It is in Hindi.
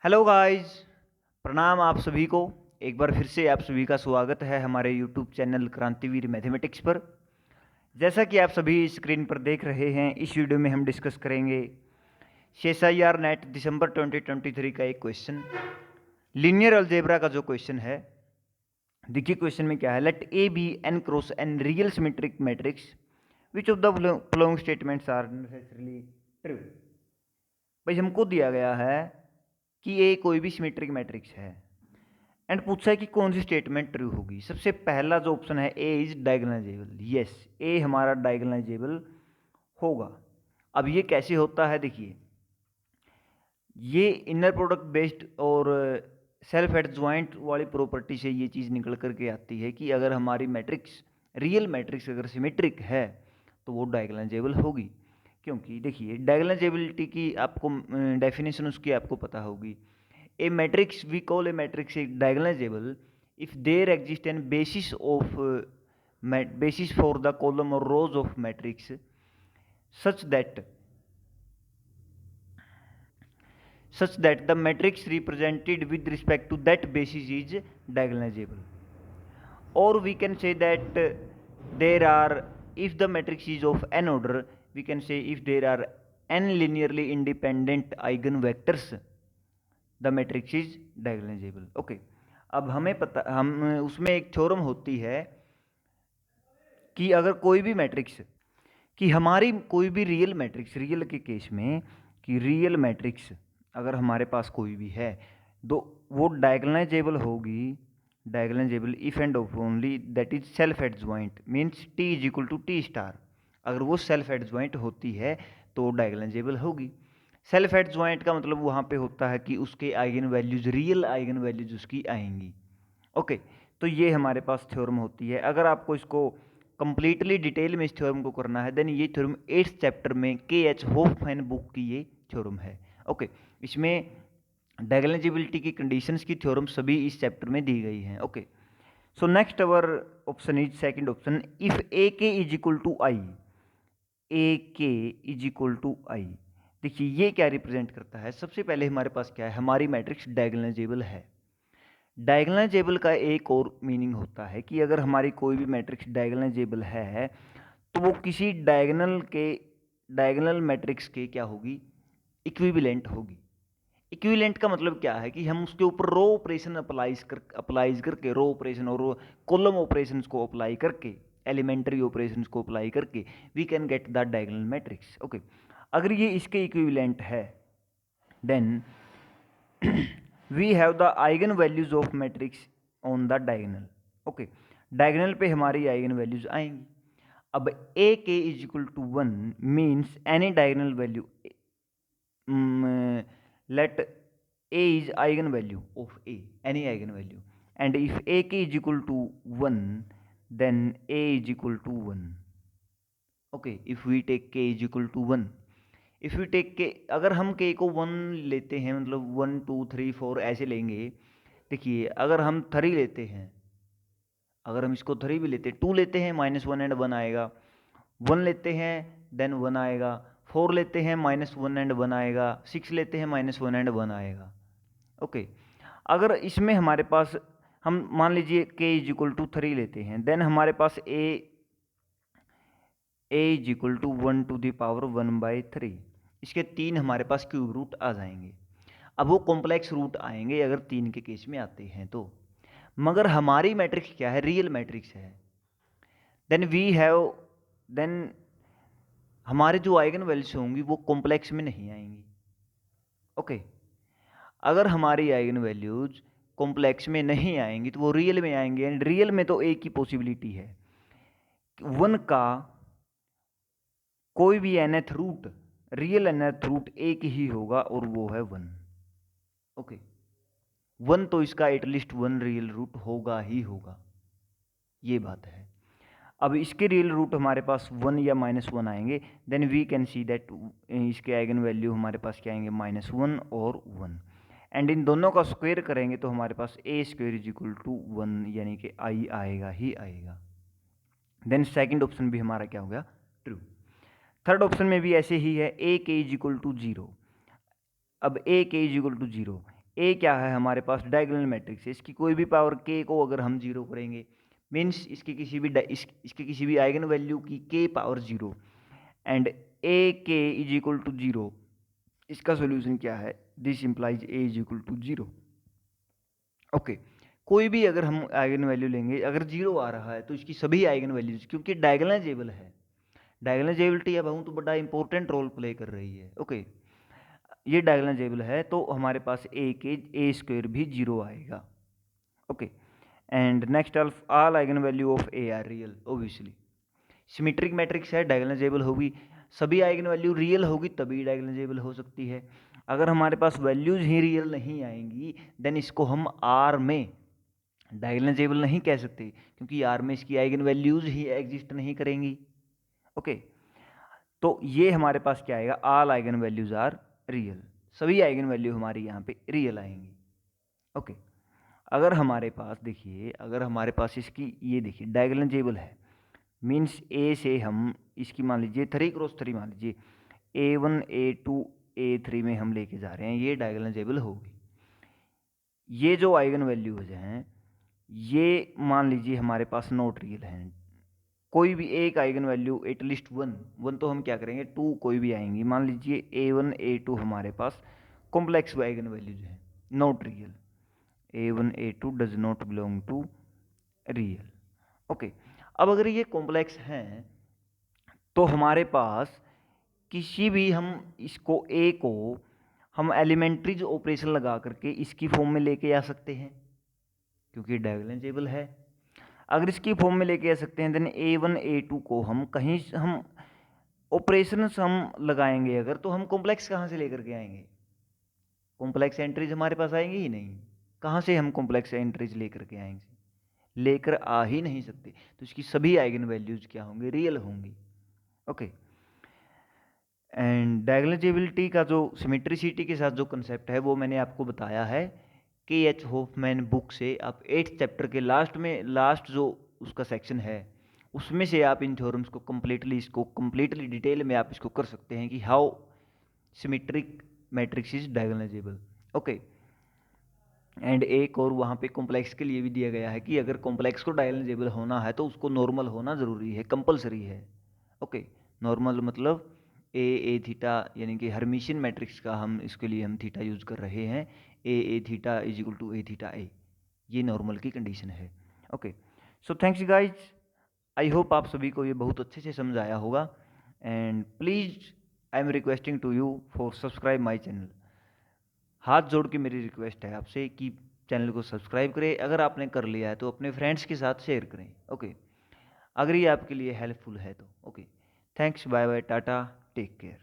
Hello guys. प्रणाम आप सभी को। एक बार फिर से आप सभी का स्वागत है हमारे यूट्यूब चैनल क्रांतिवीर मैथमेटिक्स पर। जैसा कि आप सभी स्क्रीन पर देख रहे हैं, इस वीडियो में हम डिस्कस करेंगे CSIR नेट दिसंबर 2023 का एक क्वेश्चन, लीनियर अलजेब्रा का जो क्वेश्चन है। देखिए क्वेश्चन में क्या है, let A be n cross n real symmetric matrix which of the following statements are necessarily true. भाई हमको दिया गया है कि ए कोई भी सिमेट्रिक मैट्रिक्स है एंड पूछा है कि कौन सी स्टेटमेंट ट्रू होगी। सबसे पहला जो ऑप्शन है ए इज डायगोनलाइजेबल। यस, ए हमारा डायगोनलाइजेबल होगा। अब ये कैसे होता है, देखिए ये इनर प्रोडक्ट बेस्ड और सेल्फ एडजॉइंट वाली प्रॉपर्टी से ये चीज़ निकल करके आती है कि अगर हमारी मैट्रिक्स रियल मैट्रिक्स अगर सिमेट्रिक है तो वो डायगोनलाइजेबल होगी। क्योंकि देखिए डायगोनलाइजेबिलिटी की आपको डेफिनेशन उसकी आपको पता होगी। A matrix we call a matrix is diagonalizable if there exists an basis for the column or rows of matrix such that the matrix represented with respect to that basis is diagonalizable. Or we can say that there are, if the matrix is of n order, we can say if there are n linearly independent eigenvectors the matrix is diagonalisable. Okay, अब हमें पता, हम उसमें एक थ्योरम होती है कि अगर कोई भी मैट्रिक्स, कि हमारी कोई भी रियल मैट्रिक्स, रियल के केस में कि रियल मैट्रिक्स अगर हमारे पास कोई भी है तो वो डायगोनलाइजेबल होगी। Diagonalisable if and only that is self adjoint, means T is equal to T star. अगर वो सेल्फ एडजॉइंट होती है तो डायगोनलाइजेबल होगी। सेल्फ एडजॉइंट का मतलब वहाँ पे होता है कि उसके eigen values, real eigen values उसकी आएंगी। ओके, तो ये हमारे पास थ्योरम होती है। अगर आपको इसको कंप्लीटली डिटेल में इस थ्योरम को करना है देन ये थ्योरम 8th चैप्टर में KH होफमैन बुक की ये थ्योरम है। ओके, इसमें डायगोनलाइजेबिलिटी की कंडीशंस की थ्योरम सभी इस चैप्टर में दी गई हैं। Okay, so next our option is second option, if A के is equal to I, A के इज इक्वल टू आई। देखिए ये क्या रिप्रेजेंट करता है। सबसे पहले हमारे पास क्या है, हमारी मैट्रिक्स डायगोनलाइजेबल है। डायगोनलाइजेबल का एक और मीनिंग होता है कि अगर हमारी कोई भी मैट्रिक्स डायगोनलाइजेबल है तो वो किसी डायगोनल मैट्रिक्स के क्या होगी, इक्विवेलेंट होगी। इक्विवेलेंट का मतलब क्या है कि हम उसके ऊपर रो ऑपरेशन अप्लाइज करके, रो ऑपरेशन और कॉलम ऑपरेशन को अप्लाई करके, एलिमेंट्री ऑपरेशन को अप्लाई करके we can get the diagonal matrix. Okay, अगर ये इसके इक्विवेलेंट है then we have the eigen values of matrix on the diagonal. Okay, diagonal पे हमारी आइगन वैल्यूज आएंगी। अब ए के is equal to 1 means any diagonal value, let a is eigenvalue of a, any eigenvalue, and if a k is equal to 1 then a is equal to 1. okay, if we take k is equal to 1, if we take k, अगर हम k को 1 लेते हैं, मतलब 1 2 3 4 ऐसे लेंगे। देखिए अगर हम 3 लेते हैं, अगर हम इसको 3 भी लेते हैं, 2 लेते हैं -1 एंड 1 आएगा, 1 लेते हैं देन 1 आएगा, 4 लेते हैं -1 एंड 1 आएगा, 6 लेते हैं -1 एंड 1 आएगा। ओके, अगर इसमें हमारे पास, हम मान लीजिए k इज इक्वल टू 3 लेते हैं देन हमारे पास a is equal to 1 to the power 1/3, इसके 3 हमारे पास क्यूब रूट आ जाएंगे। अब वो कॉम्प्लेक्स रूट आएंगे अगर 3 के केस में आते हैं तो। मगर हमारी मैट्रिक्स क्या है, रियल मैट्रिक्स है, देन वी हैव, देन हमारे जो आइगन वैल्यूज होंगी वो कॉम्प्लेक्स में नहीं आएंगी। ओके, अगर हमारी आइगन वैल्यूज कॉम्प्लेक्स में नहीं आएंगी तो वो रियल में आएंगे, एंड रियल में तो एक ही पॉसिबिलिटी है, 1 का कोई भी nth root, real nth root एक ही होगा और वो है 1। ओके, 1 तो इसका एटलीस्ट 1 रियल रूट होगा ही होगा, ये बात है। अब इसके रियल रूट हमारे पास 1 या -1 आएंगे then we can see that इसके आइगन वैल्यू हमारे पास क्या आएंगे, -1 और 1, एंड इन दोनों का स्क्वायर करेंगे तो हमारे पास a square is equal to 1, यानी कि i आएगा ही आएगा। देन सेकंड ऑप्शन भी हमारा क्या हो गया, ट्रू। थर्ड ऑप्शन में भी ऐसे ही है, a के इज इक्वल टू 0। अब a के इज इक्वल टू 0, ए क्या है हमारे पास, डायगोनल मैट्रिक्स है, इसकी कोई भी पावर के को अगर हम जीरो करेंगे मीन्स इसके किसी भी आइगन वैल्यू की के पावर जीरो एंड ए के इज इक्वल टू जीरो, इसका सोल्यूशन क्या है, this implies A is equal to zero. Okay, कोई भी अगर हम आइगन वैल्यू लेंगे, अगर जीरो आ रहा है तो इसकी सभी आइगन वैल्यूज, क्योंकि डायगोनलाइजेबल है, डायगोनलाइजेबिलिटी अब हम तो बड़ा इंपॉर्टेंट रोल प्ले कर रही है। ओके, ये डायगोनलाइजेबल है तो हमारे पास ए के ए स्क्वायर भी जीरो आएगा। Okay, and next all eigen value of A R real, obviously symmetric matrix है, डायगोनलाइजेबल होगी, सभी आइगन वैल्यू रियल होगी तभी डायगोनलाइजेबल हो सकती है। अगर हमारे पास वैल्यूज ही रियल नहीं आएंगी देन इसको हम आर में डायगोनलाइजेबल नहीं कह सकते, क्योंकि आर में इसकी आइगन वैल्यूज ही एग्जिस्ट नहीं करेंगी। ओके, तो ये हमारे पास क्या आएगा, all eigen values are real, सभी आइगन वैल्यू हमारी यहाँ पे रियल आएंगी। ओके, अगर हमारे पास देखिए, अगर हमारे पास इसकी ये देखिए डायगोनलाइजेबल है मीन्स ए से हम इसकी मान लीजिए 3x3 मान लीजिए A1 A2 A3 में हम लेके जा रहे हैं, ये डायगोनलाइजेबल होगी। ये जो आइगन वैल्यूज हैं ये मान लीजिए हमारे पास नॉट रियल हैं, कोई भी एक आइगन वैल्यू एटलीस्ट वन तो हम क्या करेंगे, टू कोई भी आएंगी, मान लीजिए A1 A2 हमारे पास कॉम्प्लेक्स आइगन वैल्यूज हैं, not real, A1 A2 does not belong to real. Okay, अब अगर ये कॉम्प्लेक्स हैं तो हमारे पास किसी भी हम इसको ए को हम एलिमेंट्री जो ऑपरेशन लगा करके इसकी फॉर्म में लेके आ सकते हैं, क्योंकि डायगोनलाइजेबल है। अगर इसकी फॉर्म में लेके आ सकते हैं देन A1 A2 को हम कहीं हम ऑपरेशन हम लगाएंगे अगर, तो हम कॉम्प्लेक्स कहाँ से लेकर के आएंगे, कॉम्प्लेक्स एंट्रीज हमारे पास आएंगी ही नहीं, कहाँ से हम कॉम्प्लेक्स एंट्रीज लेकर के आएंगे, लेकर आ ही नहीं सकते, तो इसकी सभी आइगन वैल्यूज क्या होंगे, रियल होंगी। ओके, एंड डायगोनलाइजेबिलिटी का जो सिमेट्रिसिटी के साथ जो कंसेप्ट है वो मैंने आपको बताया है KH हॉफमैन बुक से। आप 8th चैप्टर के लास्ट जो उसका सेक्शन है उसमें से आप इन थ्योरम्स को कंप्लीटली डिटेल में आप इसको कर सकते हैं कि how symmetric matrix is diagonalisable. Okay, and एक और वहाँ पे कॉम्प्लेक्स के लिए भी दिया गया है कि अगर कॉम्प्लेक्स को डायगोनलाइजेबल होना है तो उसको नॉर्मल होना ज़रूरी है, कंपलसरी है। ओके, नॉर्मल मतलब ए थीटा, यानी कि हर्मिशियन मैट्रिक्स का हम इसके लिए हम थीटा यूज़ कर रहे हैं, A theta is equal to A theta A, ये नॉर्मल की कंडीशन है। Okay, so thanks guys, I hope आप सभी को ये बहुत अच्छे से समझ आया होगा, and please I am requesting to you for subscribe my channel. हाथ जोड़ के मेरी रिक्वेस्ट है आपसे कि चैनल को सब्सक्राइब करें, अगर आपने कर लिया है तो अपने फ्रेंड्स के साथ शेयर करें। ओके, अगर ये आपके लिए हेल्पफुल है तो। Okay, thanks, bye bye, tata, take care.